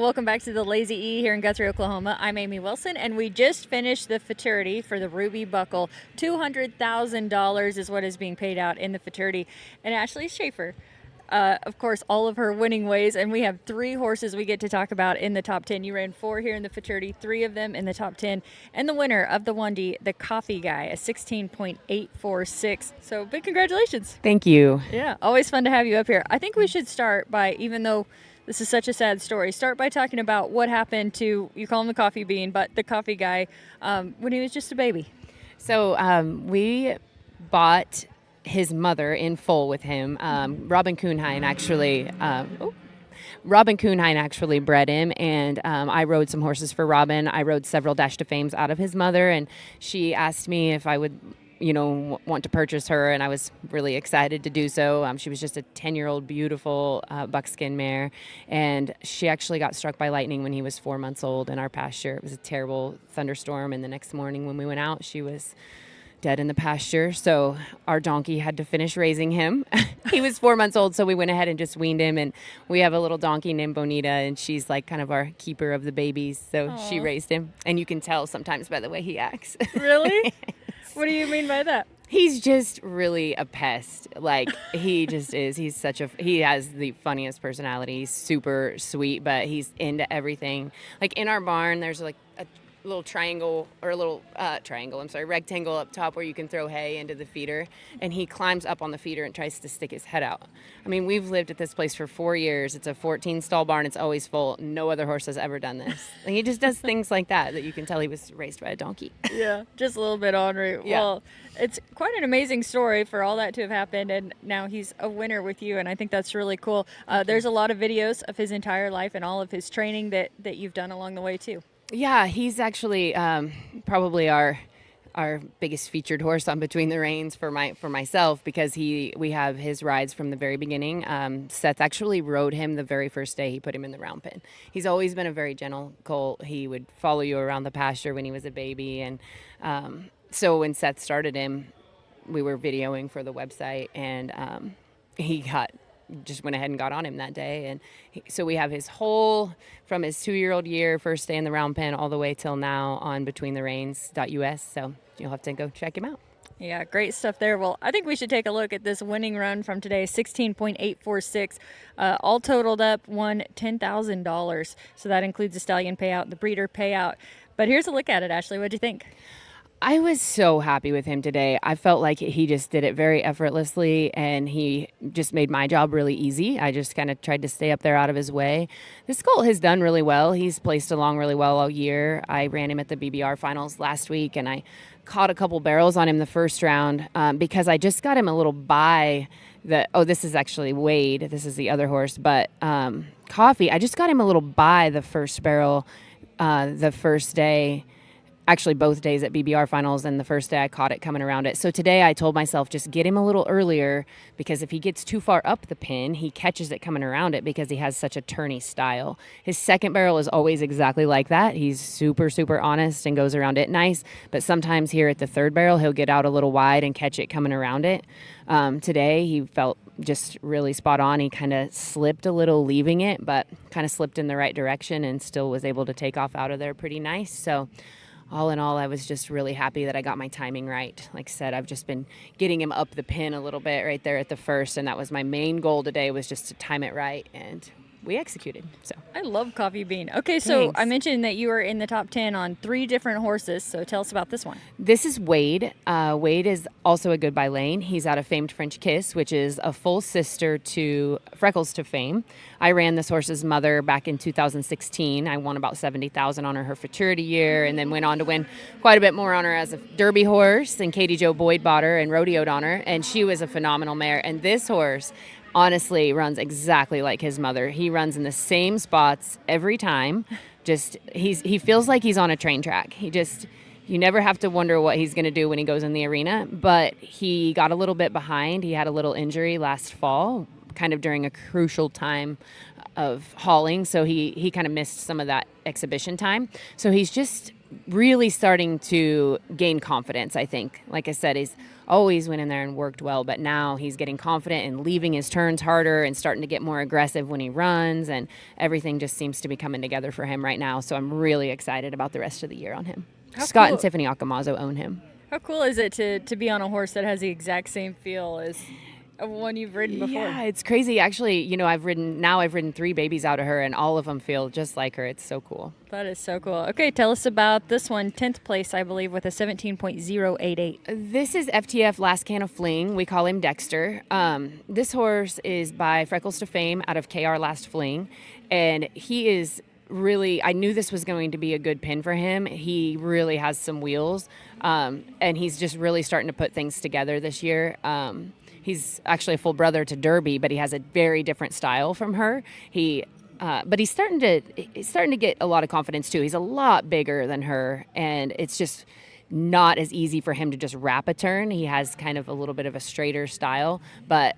Welcome back to the Lazy E here in Guthrie, Oklahoma. I'm Amy Wilson, and we just finished the Futurity for the Ruby Buckle. $200,000 is what is being paid out in the Futurity. And Ashley Schafer, of course, all of her winning ways, and we have 3 horses we get to talk about in the top 10. You ran 4 here in the Futurity, 3 of them in the top 10. And the winner of the 1D, the Coffee Guy, a 16.846. So big congratulations. Thank you. Yeah, always fun to have you up here. I think we should start by, even though this is such a sad story, start by talking about what happened to, you call him the Coffee Bean, but the Coffee Guy when he was just a baby. So we bought his mother in full with him. Robin Kuhnheim actually bred him, and I rode some horses for Robin. I rode several Dash to Fames out of his mother, and she asked me if I would want to purchase her, and I was really excited to do so. She was just a 10-year-old beautiful buckskin mare, and she actually got struck by lightning when he was 4 months old in our pasture. It was a terrible thunderstorm, and the next morning when we went out, she was dead in the pasture. So our donkey had to finish raising him. He was 4 months old, so we went ahead and just weaned him, and we have a little donkey named Bonita, and she's like kind of our keeper of the babies. So Aww. She raised him, and you can tell sometimes by the way he acts. Really? What do you mean by that? He's just really a pest. Like, he just is. He has the funniest personality. He's super sweet, but he's into everything. Like, in our barn, there's like a little rectangle up top where you can throw hay into the feeder, and he climbs up on the feeder and tries to stick his head out. I mean, we've lived at this place for 4 years. It's a 14-stall barn. It's always full. No other horse has ever done this. He just does things like that you can tell he was raised by a donkey. Yeah, just a little bit ornery. Yeah. Well, it's quite an amazing story for all that to have happened, and now he's a winner with you, and I think that's really cool. There's a lot of videos of his entire life and all of his training that you've done along the way, too. Yeah, he's actually probably our biggest featured horse on Between the Reins for myself, because we have his rides from the very beginning. Seth actually rode him the very first day he put him in the round pen. He's always been a very gentle colt. He would follow you around the pasture when he was a baby, and so when Seth started him, we were videoing for the website, and he just went ahead and got on him that day. And so we have his whole, from his 2-year-old year, first day in the round pen, all the way till now on betweenthereins.us. So you'll have to go check him out. Yeah, great stuff there. Well, I think we should take a look at this winning run from today, 16.846. All totaled up, won $10,000. So that includes the stallion payout, the breeder payout. But here's a look at it, Ashley. What'd you think? I was so happy with him today. I felt like he just did it very effortlessly, and he just made my job really easy. I just kind of tried to stay up there out of his way. This colt has done really well. He's placed along really well all year. I ran him at the BBR finals last week, and I caught a couple barrels on him the first round because I just got him a little by this is actually Wade. This is the other horse, but Coffee, I just got him a little by the first barrel the first day. Actually, both days at BBR finals, and the first day I caught it coming around it. So today I told myself, just get him a little earlier, because if he gets too far up the pin, he catches it coming around it because he has such a turny style. His second barrel is always exactly like that. He's super, super honest and goes around it nice. But sometimes here at the third barrel, he'll get out a little wide and catch it coming around it. Today, he felt just really spot on. He kind of slipped a little leaving it, but kind of slipped in the right direction and still was able to take off out of there pretty nice. So all in all, I was just really happy that I got my timing right. Like I said, I've just been getting him up the pin a little bit right there at the first, and that was my main goal today, was just to time it right, and we executed. So I love Coffee Bean. Okay, so Thanks. I mentioned that you were in the top 10 on 3 different horses, so tell us about this one. This is Wade. Wade is also a Goodbye Lane. He's out of famed French Kiss, which is a full sister to Freckles to Fame. I ran this horse's mother back in 2016. I won about $70,000 on her Futurity year, and then went on to win quite a bit more on her as a Derby horse. And Katie Jo Boyd bought her and rodeoed on her, and she was a phenomenal mare. And this horse honestly runs exactly like his mother. He runs in the same spots every time. Just he feels like he's on a train track. You never have to wonder what he's going to do when he goes in the arena. But he got a little bit behind. He had a little injury last fall, kind of during a crucial time of hauling. So he kind of missed some of that exhibition time. So he's just really starting to gain confidence, I think. Like I said, he's always went in there and worked well, but now he's getting confident and leaving his turns harder and starting to get more aggressive when he runs, and everything just seems to be coming together for him right now. So I'm really excited about the rest of the year on him. How Scott cool. and Tiffany Akamazo own him. How cool is it to be on a horse that has the exact same feel as one you've ridden before? Yeah, it's crazy. Actually, you know, I've ridden 3 babies out of her, and all of them feel just like her. It's so cool. That is so cool. Okay, tell us about this one. 10th place, I believe, with a 17.088. This is FTF Last Can of Fling. We call him Dexter. This horse is by Freckles to Fame out of KR Last Fling, and he is really, I knew this was going to be a good pin for him. He really has some wheels, and he's just really starting to put things together this year. He's actually a full brother to Derby, but he has a very different style from her. But he's starting to get a lot of confidence too. He's a lot bigger than her, and it's just not as easy for him to just wrap a turn. He has kind of a little bit of a straighter style, but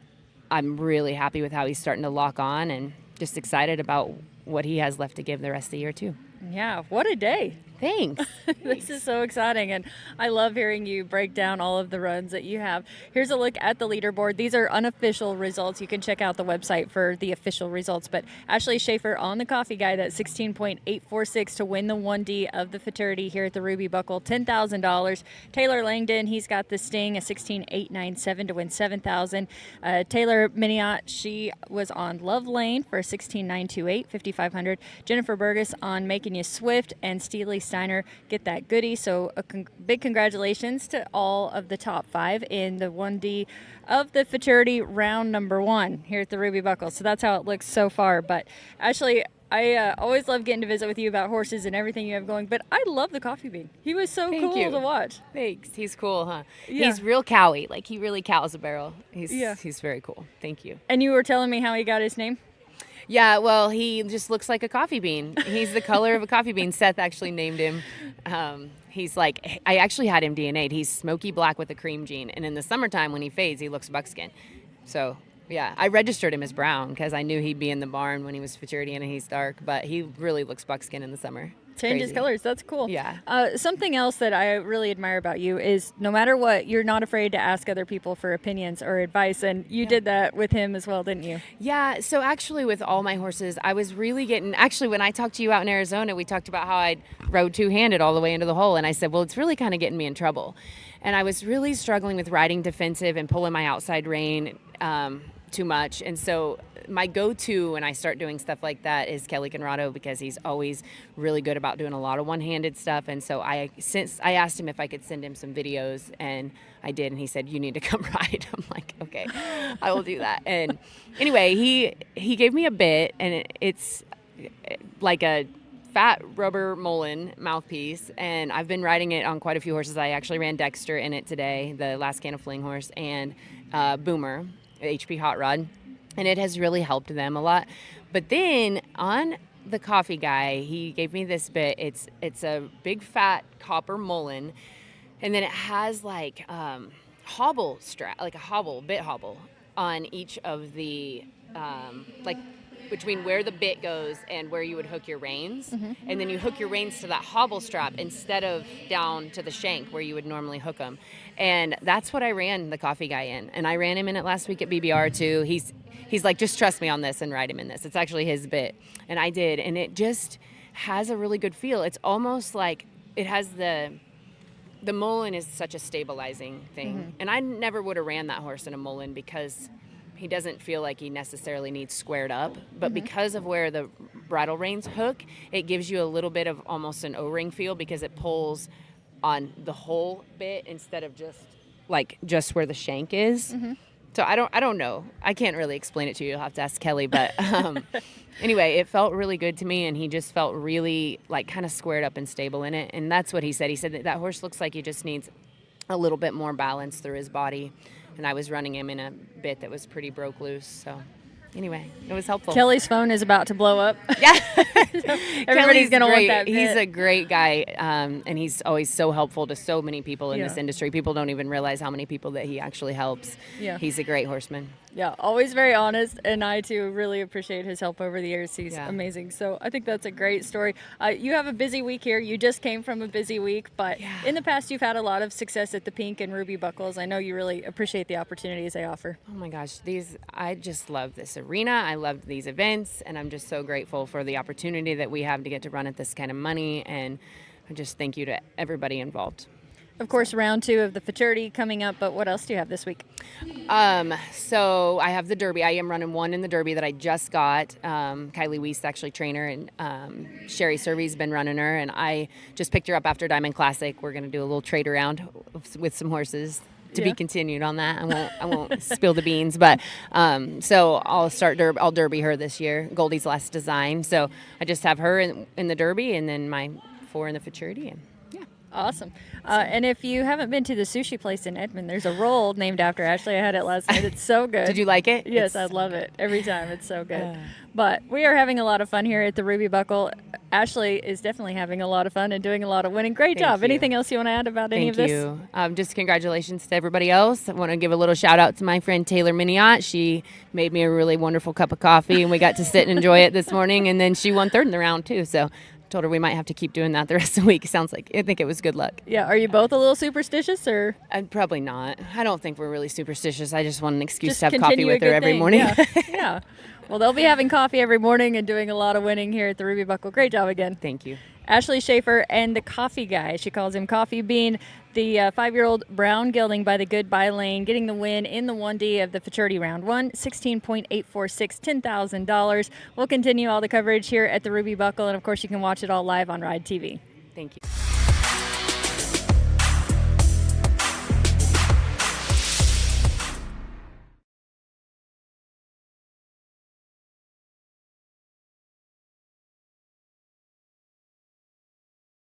I'm really happy with how he's starting to lock on, and just excited about what he has left to give the rest of the year too. Yeah, what a day. Thanks. This is so exciting, and I love hearing you break down all of the runs that you have. Here's a look at the leaderboard. These are unofficial results. You can check out the website for the official results, but Ashley Schafer on the Coffee Guy, that's 16.846 to win the 1D of the Futurity here at the Ruby Buckle, $10,000. Taylor Langdon, he's got the Sting, a 16.897 to win $7,000. Taylor Miniot, she was on Love Lane for a 16.928, $5,500. Jennifer Burgess on Making You Swift, and Steely Steiner get that goodie. So a big congratulations to all of the top 5 in the 1D of the Futurity round number 1 here at the Ruby Buckle. So that's how it looks so far. But Ashley, I always love getting to visit with you about horses and everything you have going, but I love the Coffee Bean. He was so Thank cool you. to watch. Thanks. He's cool, huh? Yeah. He's real cowy. Like, he really cows a barrel. He's very cool. Thank you. And you were telling me how he got his name? Yeah, well, he just looks like a coffee bean. He's the color of a coffee bean. Seth actually named him. He's like, I actually had him DNA'd. He's smoky black with a cream gene. And in the summertime when he fades, he looks buckskin. So, yeah, I registered him as brown because I knew he'd be in the barn when he was Futurity and he's dark. But he really looks buckskin in the summer. Changes colors. That's cool. Yeah. Something else that I really admire about you is no matter what, you're not afraid to ask other people for opinions or advice. And you did that with him as well, didn't you? Yeah. So actually with all my horses, I was really actually when I talked to you out in Arizona, we talked about how I rode two-handed all the way into the hole. And I said, well, it's really kind of getting me in trouble. And I was really struggling with riding defensive and pulling my outside rein too much. And so my go-to when I start doing stuff like that is Kelly Conrado, because he's always really good about doing a lot of one-handed stuff. And so I asked him if I could send him some videos, and I did, and he said, you need to come ride. I'm like, okay, I will do that. And anyway, he gave me a bit, and it's like a fat rubber Mullen mouthpiece, and I've been riding it on quite a few horses. I actually ran Dexter in it today, the Last Can of Fling horse, and Boomer, HP Hot Rod. And it has really helped them a lot. But then on the Coffee Guy, he gave me this bit. It's a big fat copper Mullen, and then it has like hobble strap, like a bit hobble on each of the like between where the bit goes and where you would hook your reins. Mm-hmm. And then you hook your reins to that hobble strap instead of down to the shank where you would normally hook them. And that's what I ran the Coffee Guy in. And I ran him in it last week at BBR too. He's like, just trust me on this and ride him in this. It's actually his bit. And I did. And it just has a really good feel. It's almost like it has the Mullen is such a stabilizing thing. Mm-hmm. And I never would have ran that horse in a Mullen because he doesn't feel like he necessarily needs squared up. But mm-hmm. because of where the bridle reins hook, it gives you a little bit of almost an O-ring feel because it pulls on the whole bit instead of just where the shank is. Mm-hmm. So I don't know. I can't really explain it to you. You'll have to ask Kelly. But anyway, it felt really good to me, and he just felt really like kind of squared up and stable in it. And that's what he said. He said that horse looks like he just needs a little bit more balance through his body. And I was running him in a bit that was pretty broke loose. So Anyway, it was helpful. Kelly's phone is about to blow up. Yeah. Everybody's going to want that He's bit. a great guy, and he's always so helpful to so many people in Yeah. this industry. People don't even realize how many people that he actually helps. Yeah. He's a great horseman. Yeah, always very honest, and I too really appreciate his help over the years. He's Yeah. amazing. So I think that's a great story. You have a busy week here. You just came from a busy week, but in the past you've had a lot of success at the Pink and Ruby Buckles. I know you really appreciate the opportunities they offer. Oh my gosh, I just love this arena. I love these events, and I'm just so grateful for the opportunity that we have to get to run at this kind of money, and I just thank you to everybody involved. Of course, round 2 of the Futurity coming up, but what else do you have this week? So I have the Derby. I am running one in the Derby that I just got. Kylie Weiss, actually trainer, and Sherry Servy's been running her, and I just picked her up after Diamond Classic. We're going to do a little trade around with some horses. To be continued on that. I won't spill the beans, but so I'll I'll Derby her this year. Goldie's last design. So I just have her in the Derby, and then my 4 in the Futurity. And Awesome. And if you haven't been to the sushi place in Edmond, there's a roll named after Ashley. I had it last night. It's so good. Did you like it? Yes, I love it. Every time. It's so good. But we are having a lot of fun here at the Ruby Buckle. Ashley is definitely having a lot of fun and doing a lot of winning. Great job. you. Anything else you want to add about any of this? Thank you. Just congratulations to everybody else. I want to give a little shout out to my friend Taylor Miniot. She made me a really wonderful cup of coffee, and we got to sit and enjoy it this morning. And then she won 3rd in the round too. So told her we might have to keep doing that the rest of the week. Sounds like I think it was good luck. Yeah. Are you both a little superstitious, or? Probably not. I don't think we're really superstitious. I just want an excuse Just to have coffee continue a with her good every thing. morning. Yeah. Yeah. Well, they'll be having coffee every morning and doing a lot of winning here at the Ruby Buckle. Great job again. Thank you. Ashley Schafer and the coffee guy. She calls him Coffee Bean, the 5-year-old brown gelding by the Goodbye Lane, getting the win in the 1D of the Futurity Round 1, 16.846, $10,000. We'll continue all the coverage here at the Ruby Buckle, and of course you can watch it all live on Ride TV. Thank you.